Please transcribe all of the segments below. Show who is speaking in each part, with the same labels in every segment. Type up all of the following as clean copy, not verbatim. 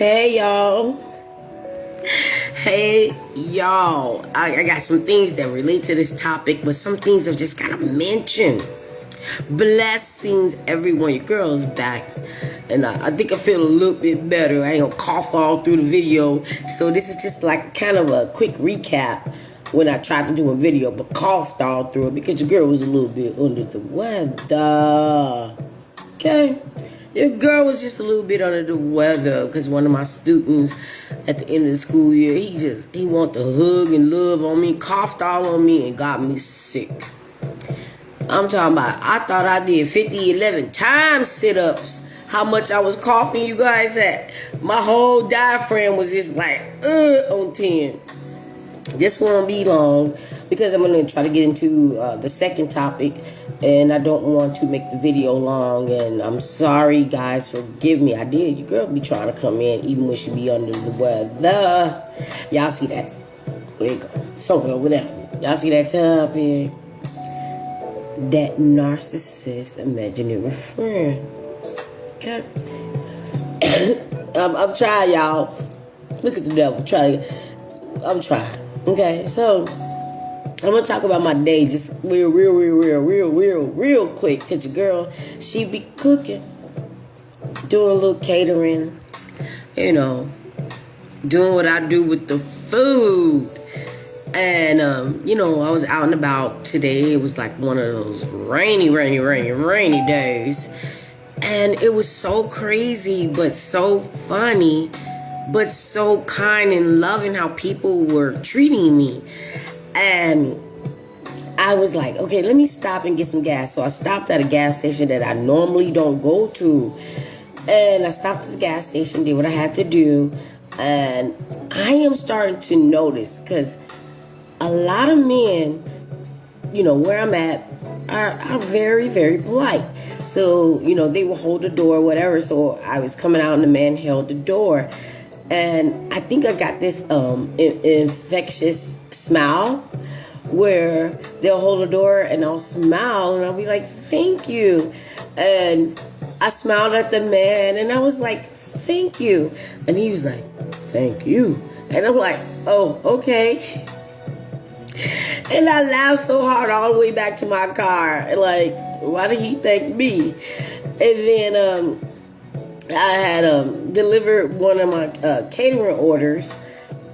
Speaker 1: Hey y'all. Hey y'all. I got some things that relate to this topic, but some things I've just gotta mention. Blessings, everyone. Your girl is back. And I think I feel a little bit better. I ain't gonna cough all through the video. So this is just like kind of a quick recap when I tried to do a video, but coughed all through it because your girl was a little bit under the weather. Okay? Your girl was just a little bit under the weather because one of my students at the end of the school year, he wanted to hug and love on me, coughed all on me, and got me sick. I'm talking about, I thought I did 11 times sit-ups. How much I was coughing, you guys, at. My whole diaphragm was just like, on 10. This won't be long because I'm going to try to get into the second topic. And I don't want to make the video long. And I'm sorry, guys. Forgive me. I did. Your girl be trying to come in even when she be under the weather. Y'all see that? There you go. Somewhere over there. Y'all see that topic? That narcissist imaginary friend. Okay. I'm trying, y'all. Look at the devil. I'm trying. Okay, so I'm gonna talk about my day just real quick. Cause your girl, she be cooking, doing a little catering, you know, doing what I do with the food. And you know, I was out and about today. It was like one of those rainy days. And it was so crazy, but so funny, but so kind and loving how people were treating me. And I was like, okay, let me stop and get some gas. So I stopped at a gas station that I normally don't go to. And I stopped at the gas station, did what I had to do. And I am starting to notice, because a lot of men, you know, where I'm at, are very, very polite. So, you know, they will hold the door, whatever. So I was coming out and the man held the door. And I think I got this infectious smile where they'll hold the door and I'll smile and I'll be like, thank you. And I smiled at the man and I was like, thank you. And he was like, thank you. And I'm like, oh, okay. And I laughed so hard all the way back to my car. Like, why did he thank me? And then I had delivered one of my catering orders.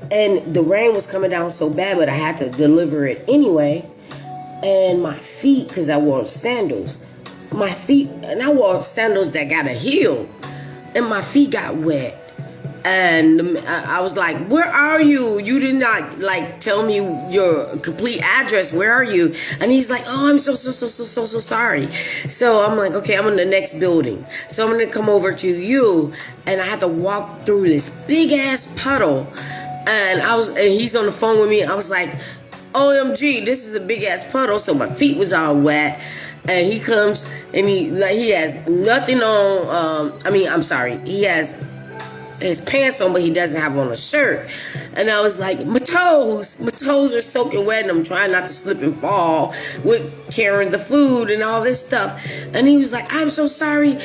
Speaker 1: And the rain was coming down so bad, but I had to deliver it anyway. And my feet, because I wore sandals. My feet, and I wore sandals that got a heel. And my feet got wet. And I was like, where are you? You did not, like, tell me your complete address. Where are you? And he's like, oh, I'm so sorry. So I'm like, okay, I'm in the next building. So I'm going to come over to you. And I had to walk through this big-ass puddle. And he's on the phone with me. I was like, OMG, this is a big-ass puddle. So my feet was all wet. And he comes, and he has nothing on. He has his pants on, but he doesn't have on a shirt. And I was like, my toes are soaking wet, and I'm trying not to slip and fall with carrying the food and all this stuff. And he was like, I'm so sorry,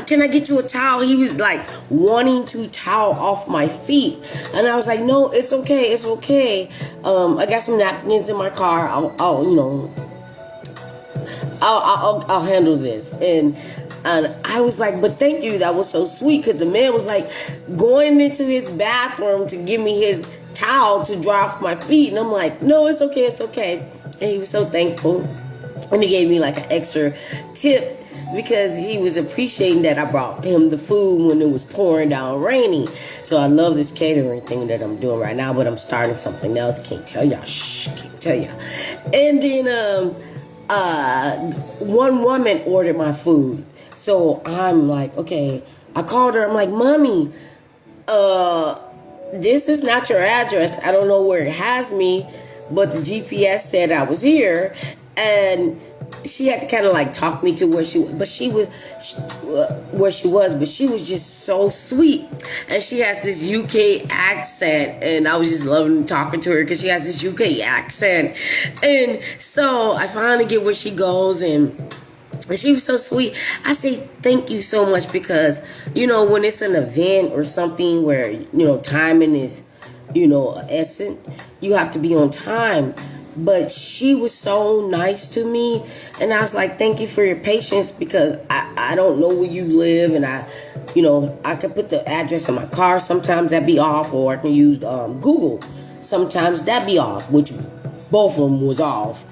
Speaker 1: can I get you a towel? He was like wanting to towel off my feet. And I was like, no, it's okay. I got some napkins in my car. I'll handle this. And I was like, but thank you. That was so sweet, because the man was like going into his bathroom to give me his towel to dry off my feet. And I'm like, no, it's okay. And he was so thankful. And he gave me like an extra tip because he was appreciating that I brought him the food when it was pouring down raining. So I love this catering thing that I'm doing right now, but I'm starting something else. Can't tell y'all. And then one woman ordered my food. So I'm like, okay. I called her. I'm like, Mommy, this is not your address. I don't know where it has me, but the GPS said I was here. And she had to kind of like talk me to where she was, but she was just so sweet. And she has this UK accent, and I was just loving talking to her because she has this UK accent. And so I finally get where she goes, and And she was so sweet. I say thank you so much because, when it's an event or something where, timing is, essence, you have to be on time. But she was so nice to me. And I was like, thank you for your patience because I don't know where you live. And I can put the address in my car. Sometimes that be off, or I can use Google. Sometimes that be off, which both of them was off.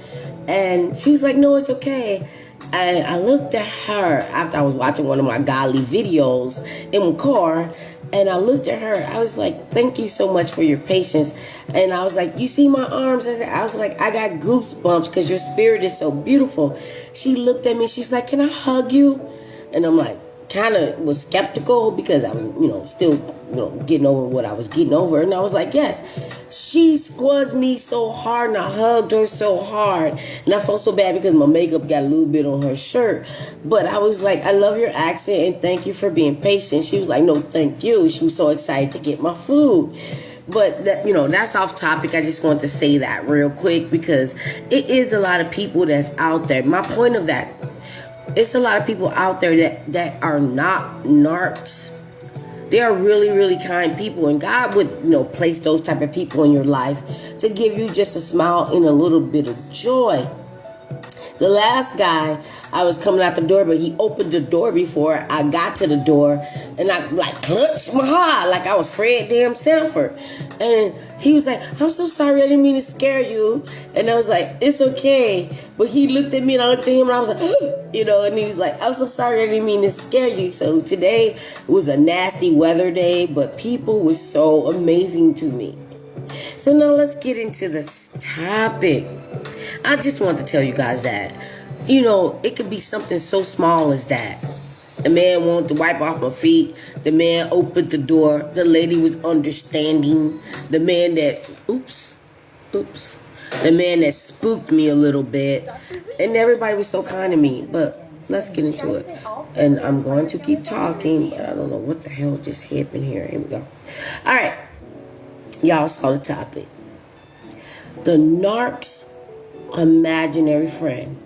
Speaker 1: And she was like, no, it's okay. And I looked at her after I was watching one of my godly videos in my car. And I looked at her. I was like, thank you so much for your patience. And I was like, you see my arms? I was like, I got goosebumps because your spirit is so beautiful. She looked at me. She's like, can I hug you? And I'm like, kind of was skeptical because I was, still, getting over what I was getting over. And I was like, yes. She squeezed me so hard and I hugged her so hard. And I felt so bad because my makeup got a little bit on her shirt. But I was like, I love your accent and thank you for being patient. She was like, no, thank you. She was so excited to get my food. But that's off topic. I just want to say that real quick because it is a lot of people that's out there. My point of that, it's a lot of people out there that are not narcs. They are really, really kind people. And God would, place those type of people in your life to give you just a smile and a little bit of joy. The last guy, I was coming out the door, but he opened the door before I got to the door. And I clutched my heart like I was Fred damn Sanford. And he was like, I'm so sorry, I didn't mean to scare you. And I was like, it's okay. But he looked at me and I looked at him and I was like, and he was like, I'm so sorry, I didn't mean to scare you. So today was a nasty weather day, but people were so amazing to me. So now let's get into this topic. I just want to tell you guys that, it could be something so small as that. The man wanted to wipe off my feet. The man opened the door. The lady was understanding. The man that, the man that spooked me a little bit. And everybody was so kind to me. But let's get into it. And I'm going to keep talking, but I don't know what the hell just happened here. Here we go. All right. Y'all saw the topic. The narcs imaginary friend.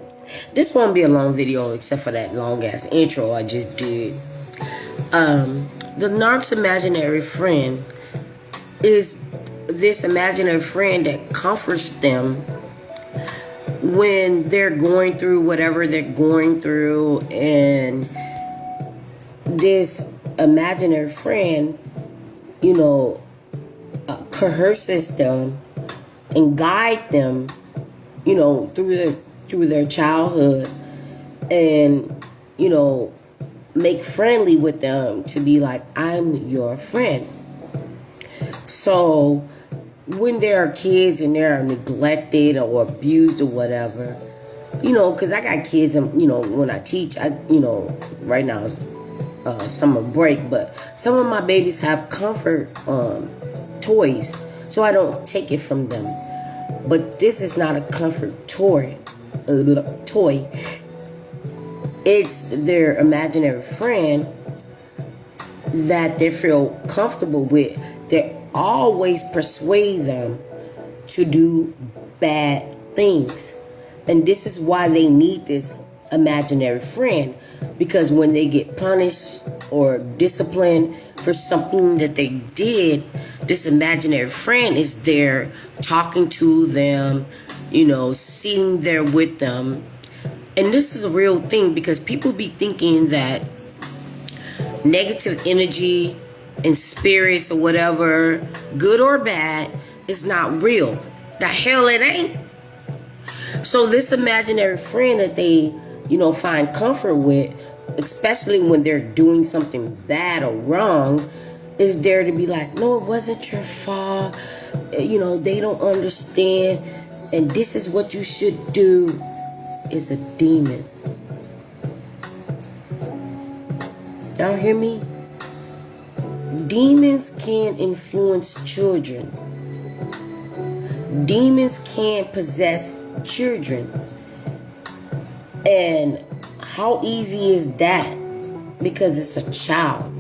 Speaker 1: This won't be a long video except for that long ass intro I just did. The narcs imaginary friend is this imaginary friend that comforts them when they're going through whatever they're going through, and this imaginary friend, coerces them and guide them, through their childhood, and make friendly with them to be like, I'm your friend. So when there are kids and they're neglected or abused or whatever, because I got kids and when I teach, right now it's summer break, but some of my babies have comfort toys, so I don't take it from them. But this is not a comfort toy. It's their imaginary friend that they feel comfortable with. They always persuade them to do bad things. And this is why they need this imaginary friend, because when they get punished or disciplined for something that they did, this imaginary friend is there talking to them, sitting there with them. And this is a real thing, because people be thinking that negative energy and spirits or whatever, good or bad, is not real. The hell it ain't. So this imaginary friend that they find comfort with, especially when they're doing something bad or wrong, is there to be like, no, it wasn't your fault. They don't understand. And this is what you should do. Is a demon. Y'all hear me? Demons can influence children. Demons can possess children. And how easy is that? Because it's a child.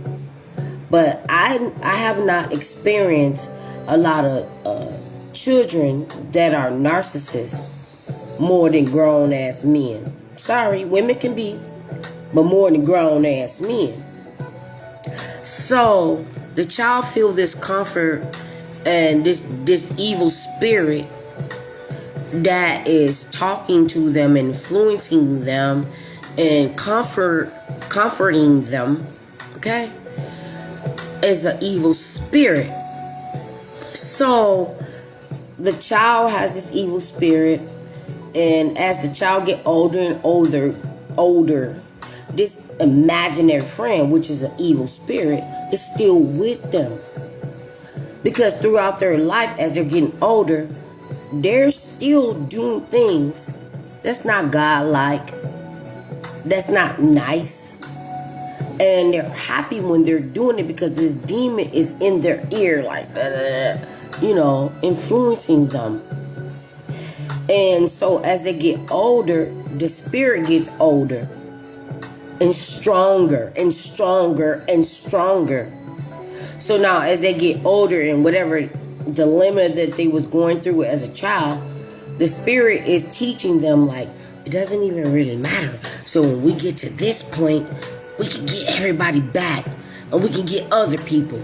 Speaker 1: But I have not experienced a lot of children that are narcissists more than grown ass men. Sorry, women can be, but more than grown ass men. So the child feel this comfort and this evil spirit that is talking to them, influencing them, and comforting them, okay, is an evil spirit. So the child has this evil spirit, and as the child get older and older, this imaginary friend, which is an evil spirit, is still with them. Because throughout their life, as they're getting older, they're still doing things that's not godlike, that's not nice. And they're happy when they're doing it because this demon is in their ear, like, influencing them. And so as they get older, the spirit gets older and stronger and stronger and stronger. So now as they get older and whatever dilemma that they was going through as a child, the spirit is teaching them, like, it doesn't even really matter. So when we get to this point, we can get everybody back, and we can get other people,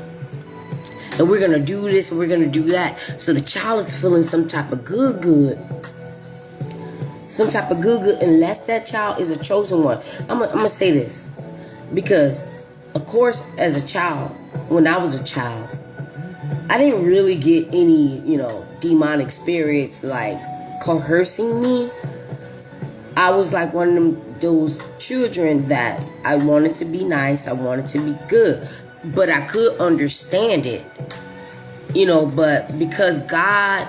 Speaker 1: and we're gonna do this and we're gonna do that. So the child is feeling some type of good, unless that child is a chosen one. I'm gonna say this, because of course, as a child, when I was a child, I didn't really get any, demonic spirits like coercing me. I was like one of those children that I wanted to be nice, I wanted to be good, but I could understand it, but because God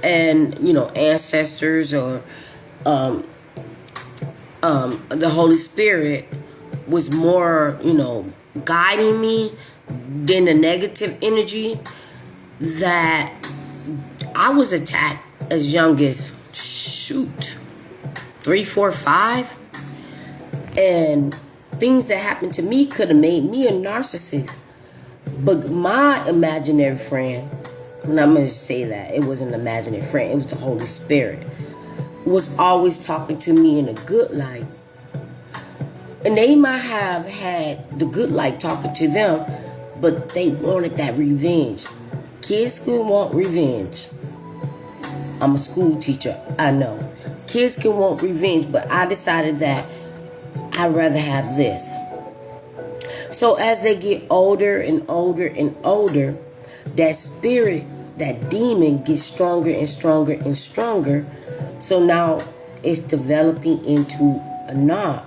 Speaker 1: and, ancestors or the Holy Spirit was more, guiding me than the negative energy, that I was attacked as young as 3, 4, 5, and things that happened to me could have made me a narcissist. But my imaginary friend, and I'm going to say that it wasn't an imaginary friend, it was the Holy Spirit, was always talking to me in a good light. And they might have had the good light talking to them, but they wanted that revenge. Kids can want revenge. I'm a school teacher, I know. Kids can want revenge, but I decided that I'd rather have this. So as they get older and older and older, that spirit, that demon gets stronger and stronger and stronger. So now it's developing into a narc.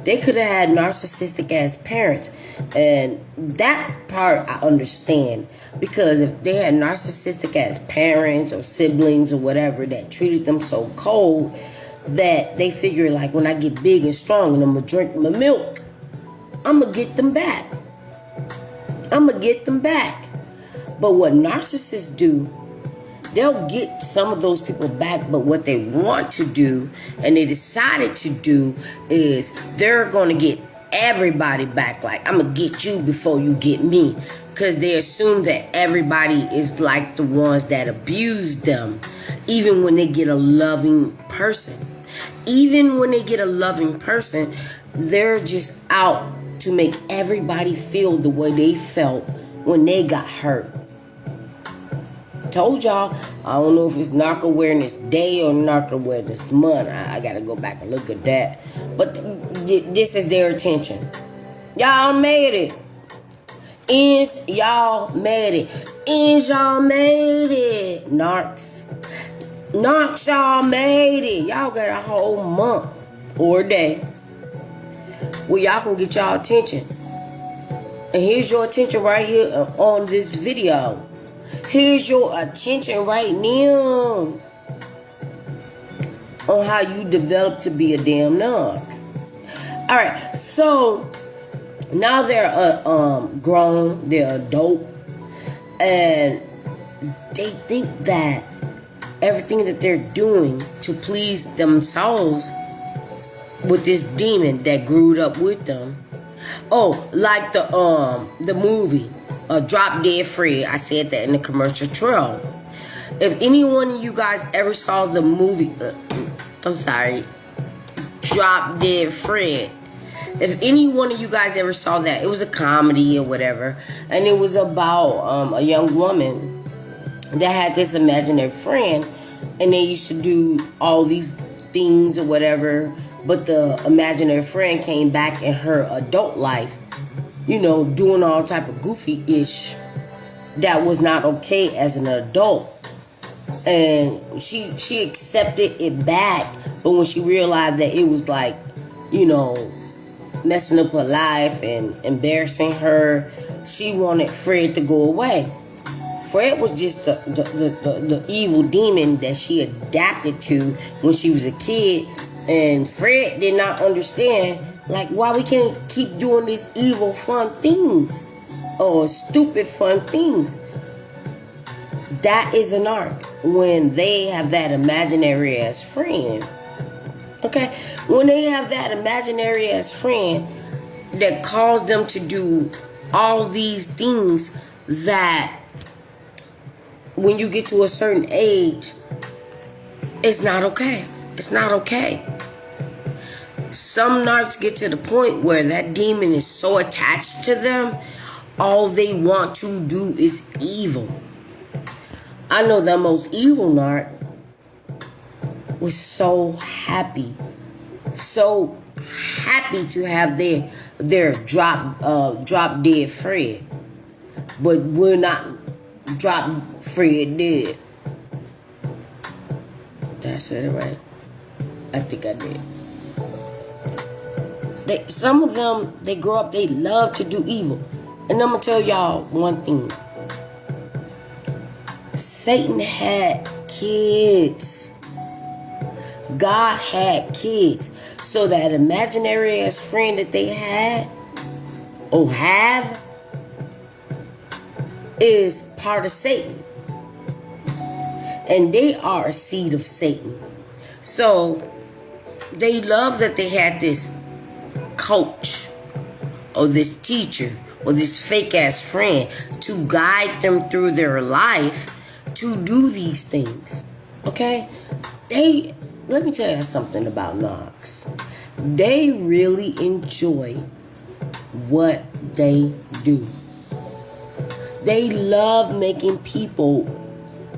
Speaker 1: They could have had narcissistic ass parents, and that part I understand, because if they had narcissistic ass parents or siblings or whatever that treated them so cold that they figure, like, when I get big and strong and I'm gonna drink my milk, I'm gonna get them back. But what narcissists do, they'll get some of those people back, but what they want to do, and they decided to do, is they're going to get everybody back. Like, I'm going to get you before you get me. Because they assume that everybody is like the ones that abused them, even when they get a loving person. They're just out to make everybody feel the way they felt when they got hurt. Told y'all, I don't know if it's Narc Awareness Day or Narc Awareness Month. I gotta go back and look at that. But this is their attention. Y'all made it. Y'all made it. Narcs, y'all made it. Y'all got a whole month or a day where y'all can get y'all attention. And here's your attention right here on this video. Here's your attention right now on how you develop to be a damn narc. Alright, so now they're grown, they're adult, and they think that everything that they're doing to please themselves with this demon that grew up with them. Oh, like the movie Drop Dead Fred. I said that in the commercial trail. If any one of you guys ever saw the movie, I'm sorry, Drop Dead Fred. If any one of you guys ever saw that, it was a comedy or whatever, and it was about a young woman that had this imaginary friend, and they used to do all these things or whatever, but the imaginary friend came back in her adult life, doing all type of goofy-ish that was not okay as an adult. And she accepted it back, but when she realized that it was like, messing up her life and embarrassing her, she wanted Fred to go away. Fred was just the evil demon that she adapted to when she was a kid, and Fred did not understand why we can't keep doing these evil fun things or stupid fun things. That is an arc when they have that imaginary ass friend. Okay? When they have that imaginary ass friend that caused them to do all these things that when you get to a certain age, it's not okay. It's not okay. Some narcs get to the point where that demon is so attached to them, all they want to do is evil. I know the most evil narc was so happy to have their drop dead Fred, but we're not drop Fred dead. Did I say it right? I think I did. Some of them, they grow up, they love to do evil, and I'm gonna tell y'all one thing. Satan had kids. God had kids. So that imaginary ass friend that they had or have is part of Satan. And they are a seed of Satan. So they love that they had this coach or this teacher or this fake ass friend to guide them through their life to do these things. Okay? Let me tell you something about narcs. They really enjoy what they do. They love making people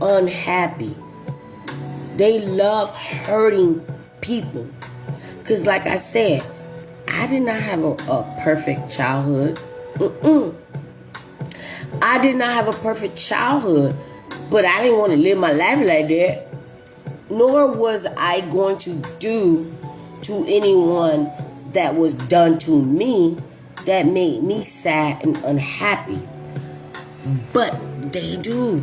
Speaker 1: unhappy. They love hurting people. Because like I said, I did not have a perfect childhood. I did not have a perfect childhood, but I didn't want to live my life like that. Nor was I going to do to anyone that was done to me that made me sad and unhappy. But they do.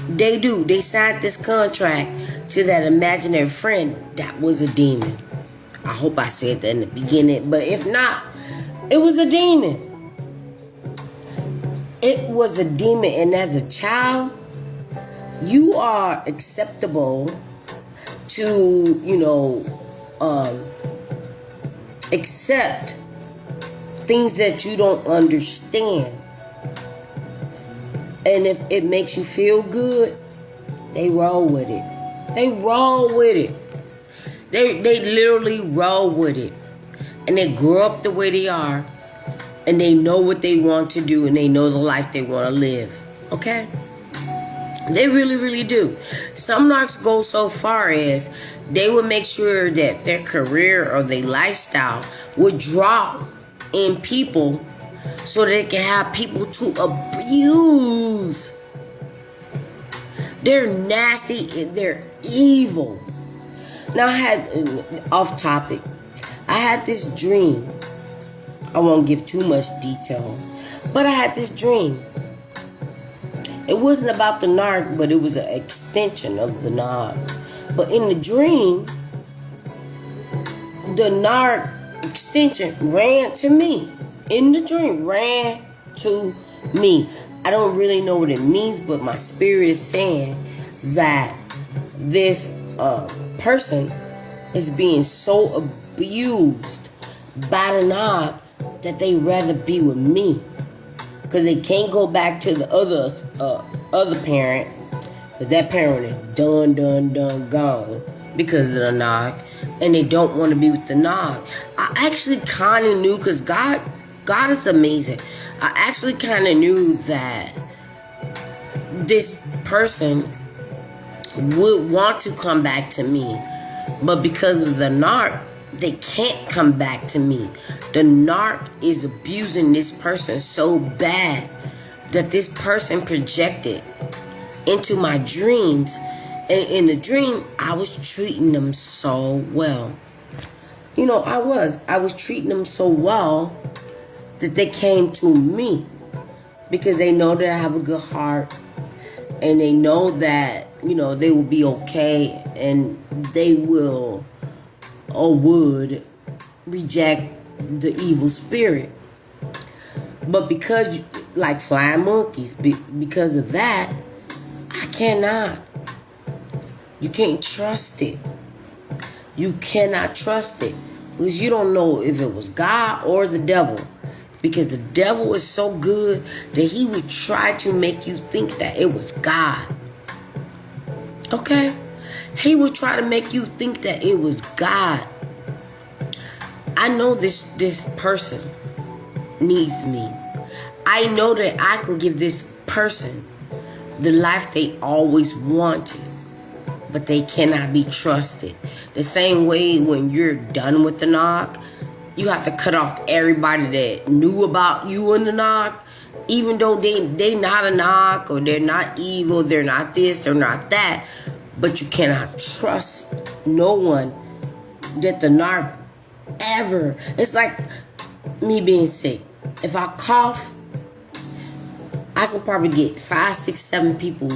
Speaker 1: They do. They signed this contract to that imaginary friend that was a demon. I hope I said that in the beginning, but if not, it was a demon. It was a demon, and as a child, you are acceptable to, accept things that you don't understand. And if it makes you feel good, they roll with it. They roll with it. They literally roll with it. And they grow up the way they are. And they know what they want to do. And they know the life they want to live. Okay? They really, really do. Some narcs go so far as they would make sure that their career or their lifestyle would draw in people so they can have people to abuse. They're nasty and they're evil. Now I had, off topic, I had this dream. I won't give too much detail, but I had this dream. It wasn't about the narc, but it was an extension of the narc. But in the dream, the narc extension ran to me. In the dream, ran to me. I don't really know what it means, but my spirit is saying that this person is being so abused by the narc that they rather be with me. Because they can't go back to the other parent. Because that parent is done, gone. Because of the narc. and they don't want to be with the narc. I actually kind of knew, because God is amazing. I actually kind of knew that this person would want to come back to me, but because of the narc, they can't come back to me. The narc is abusing this person so bad that this person projected into my dreams. And in the dream, I was treating them so well. I was treating them so well that they came to me, because they know that I have a good heart, and they know that, they will be okay, and they will or would reject the evil spirit. But because, like flying monkeys, because of that, I cannot. You can't trust it. You cannot trust it, because you don't know if it was God or the devil. Because the devil is so good that he would try to make you think that it was God. Okay? He would try to make you think that it was God. I know this person needs me. I know that I can give this person the life they always wanted, but they cannot be trusted. The same way when you're done with the narc, you have to cut off everybody that knew about you in the narc, even though they not a narc, or they're not evil, they're not this, they're not that. But you cannot trust no one that the narc ever. It's like me being sick. If I cough, I can probably get 5, 6, 7 people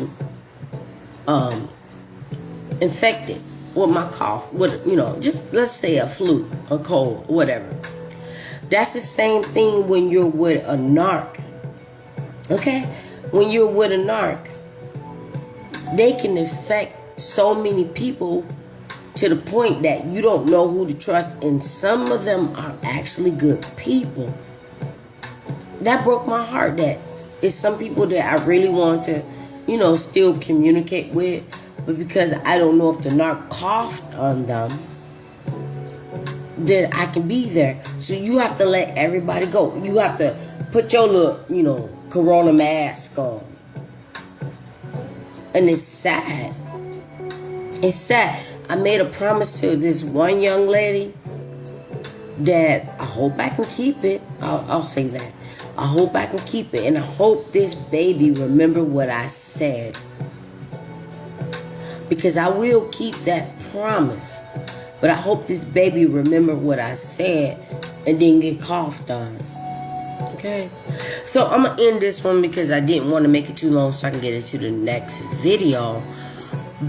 Speaker 1: infected with my cough. With, just let's say a flu, a cold, whatever. That's the same thing when you're with a narc. Okay? When you're with a narc, they can infect so many people to the point that you don't know who to trust, and some of them are actually good people. That broke my heart. That it's some people that I really want to, still communicate with, but because I don't know if the narc coughed on them, then I can be there. So you have to let everybody go. You have to put your little, corona mask on. And it's sad. It's sad. I made a promise to this one young lady that I hope I can keep it. I'll say that. I hope I can keep it. And I hope this baby remember what I said. Because I will keep that promise. But I hope this baby remember what I said and didn't get coughed on. Okay? So I'm going to end this one because I didn't want to make it too long so I can get into the next video.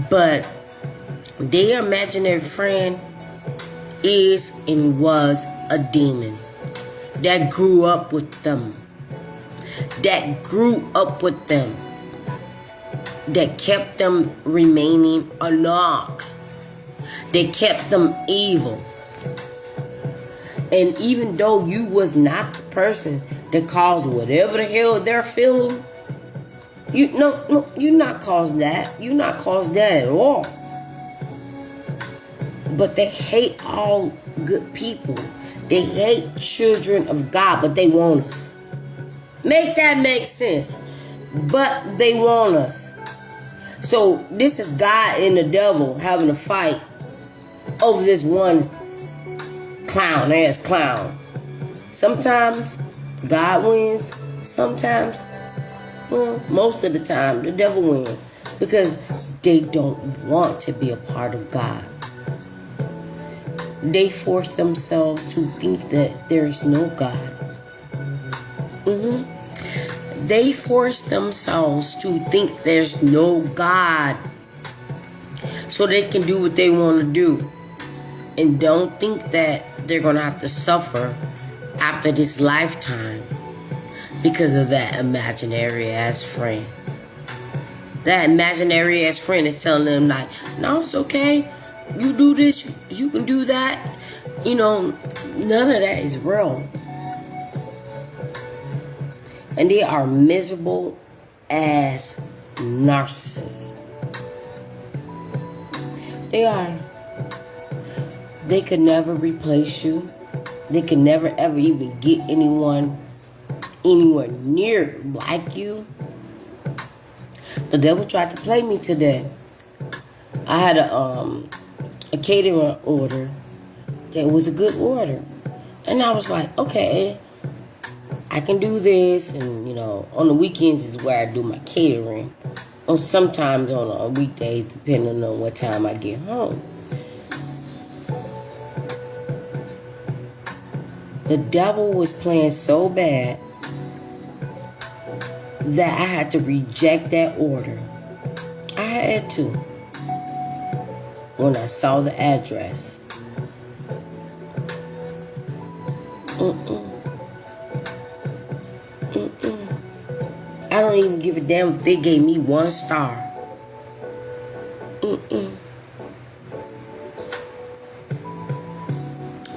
Speaker 1: But their imaginary friend is and was a demon that grew up with them. That grew up with them. That kept them remaining a narc. They kept them evil. And even though you was not the person that caused whatever the hell they're feeling, you not caused that. You not caused that at all. But they hate all good people. They hate children of God, but they want us. Make that make sense. But they want us. So this is God and the devil having a fight over this one clown-ass clown. Sometimes God wins. Sometimes, most of the time, the devil wins. Because they don't want to be a part of God. They force themselves to think that there's no God. They force themselves to think there's no God. So they can do what they want to do. And don't think that they're going to have to suffer after this lifetime because of that imaginary ass friend. That imaginary ass friend is telling them like, no, it's okay. You do this, you can do that. None of that is real. And they are miserable as narcissists. They are. They could never replace you. They could never ever even get anyone anywhere near like you. The devil tried to play me today. I had a catering order that was a good order. And I was like, okay, I can do this. And, on the weekends is where I do my catering. Or sometimes on weekdays, depending on what time I get home. The devil was playing so bad that I had to reject that order. I had to. When I saw the address. I don't even give a damn if they gave me 1 star.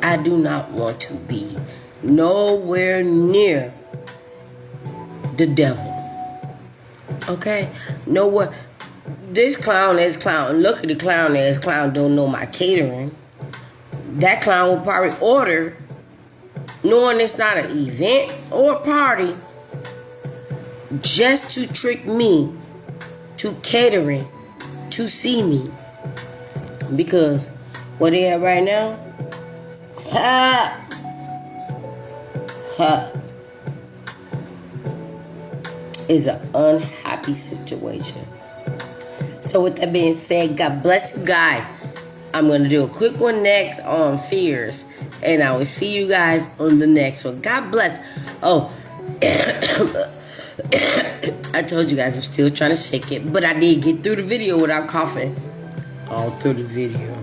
Speaker 1: I do not want to be nowhere near the devil. Okay? Nowhere. This clown ass clown. Look at the clown ass clown. Don't know my catering. That clown will probably order, knowing it's not an event or a party, just to trick me to catering to see me. Because where they at right now? Is an unhappy situation. So with that being said, God bless you guys. I'm going to do a quick one next on fears. And I will see you guys on the next one. God bless. Oh, I told you guys I'm still trying to shake it. But I did get through the video without coughing. All through the video.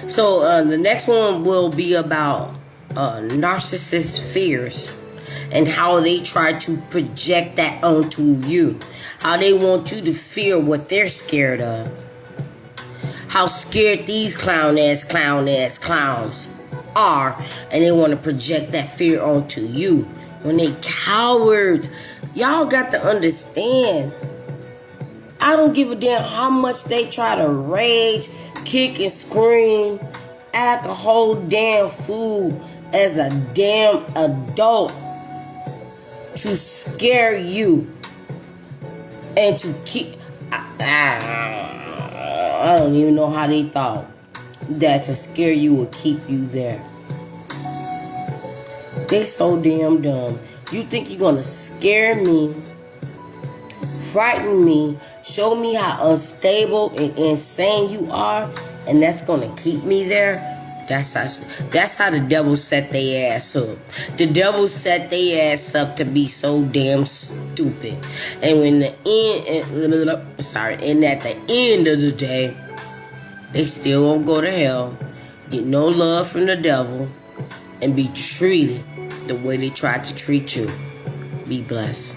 Speaker 1: So the next one will be about narcissist fears and how they try to project that onto you. How they want you to fear what they're scared of. How scared these clown ass clowns are, and they want to project that fear onto you when they cowards. Y'all got to understand. I don't give a damn how much they try to rage, kick and scream, act a whole damn fool as a damn adult to scare you and to keep. I don't even know how they thought that to scare you would keep you there. They so damn dumb. You think you're gonna scare me, frighten me, show me how unstable and insane you are, and that's gonna keep me there? That's how the devil set their ass up. The devil set their ass up to be so damn stupid. And when and at the end of the day, they still won't go to hell, get no love from the devil, and be treated the way they tried to treat you. Be blessed.